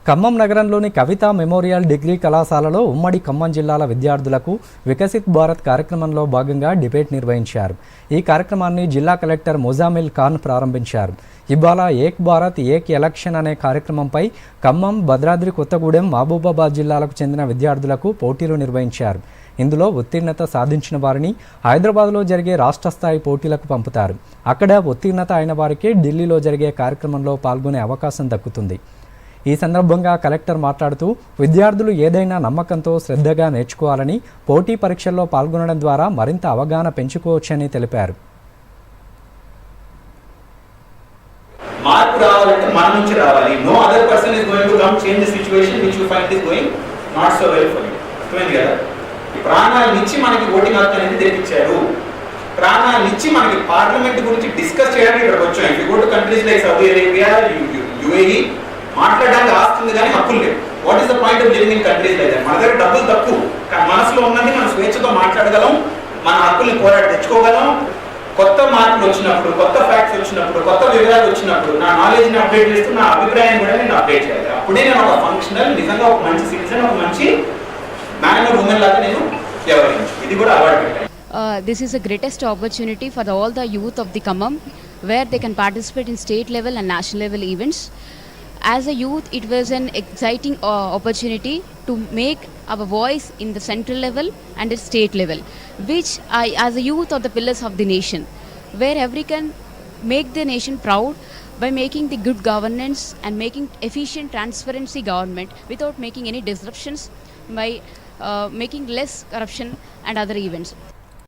ఖమ్మం నగరంలోని కవిత memorial degree కళాశాలలో ఉమ్మడి ఖమ్మం జిల్లాల విద్యార్థులకు వికసిత్ భారత్ కార్యక్రమంలో భాగంగా డిబేట్ నిర్వహించారు. ఈ కార్యక్రమాన్ని జిల్లా కలెక్టర్ మొజామిల్ ఖాన్ ప్రారంభించారు. ఇవాళ ఏక్ భారత్ ఏక్ ఎలక్షన్ అనే కార్యక్రమంపై ఖమ్మం, భద్రాద్రి కొత్తగూడెం, మహబూబాబాద్ జిల్లాలకు చెందిన విద్యార్థులకు పోటీలు నిర్వహించారు. ఇందులో ఉత్తీర్ణత సాధించిన వారిని హైదరాబాద్లో జరిగే రాష్ట్ర స్థాయి పోటీలకు పంపుతారు. అక్కడ ఉత్తీర్ణత అయిన వారికి ఢిల్లీలో జరిగే కార్యక్రమంలో పాల్గొనే అవకాశం దక్కుతుంది. ఈ సందర్భంగా కలెక్టర్ మాట్లాడుతూ విద్యార్థులు ఏదైనా నమ్మకంతో శ్రద్ధగా నేర్చుకోవాలని, పోటీ పరీక్షల్లో పాల్గొనడం ద్వారా మరింత అవగాహన పెంచుకోవచ్చని తెలిపారు. మార్పు రావాలంటే మన నుంచి రావాలి. No other person is going to come change the situation which you find is going not so well for you. అర్థమైంది కదా? ఈ ప్రాణాలనిచ్చి మనకి ఓటింగ్ హక్కు అనేది తెప్పించారు. ప్రాణాలనిచ్చి మనకి పార్లమెంట్ గురించి డిస్కస్ చేయడానికి ఇక్కడికి వచ్చాం. If you go to countries like Saudi Arabia, UAE, మాట్లాడడానికి ఆస్తుంది కానీ హక్కులు లేవు. What is the point of living in countries like that? మన దగ్గర డబ్బులు తక్కువ, మనసులో ఉన్నది మనం స్వేచ్ఛతో మాట్లాడగలం, మన హక్కుల్ని పోరాడి తెచ్చుకోగలం. కొత్త మార్పులు వచ్చినప్పుడు, కొత్త ఫ్యాక్ట్స్ వచ్చినప్పుడు, కొత్త వివరాలు వచ్చినప్పుడు నా నాలెడ్జ్ని అప్డేట్ చేస్తూ నా అభిప్రాయాన్ని కూడా నేను అప్డేట్ చేయాలి. అప్పుడే నేను ఒక ఫంక్షనల్, నిజంగా ఒక మంచి సిటిజన్, ఒక మంచి మ్యాన్ ఆర్ ఉమెన్ లాగా నేను వ్యవహరించు. ఇది కూడా అలవాటు పెట్టాను. This is the greatest opportunity for all the youth of the Khammam, where they can participate in state level and national level events. As a youth, it was an exciting opportunity to make our voice in the central level and the state level, which as a youth are the pillars of the nation, where every can make the nation proud by making the good governance and making efficient transparency government without making any disruptions, by making less corruption and other events.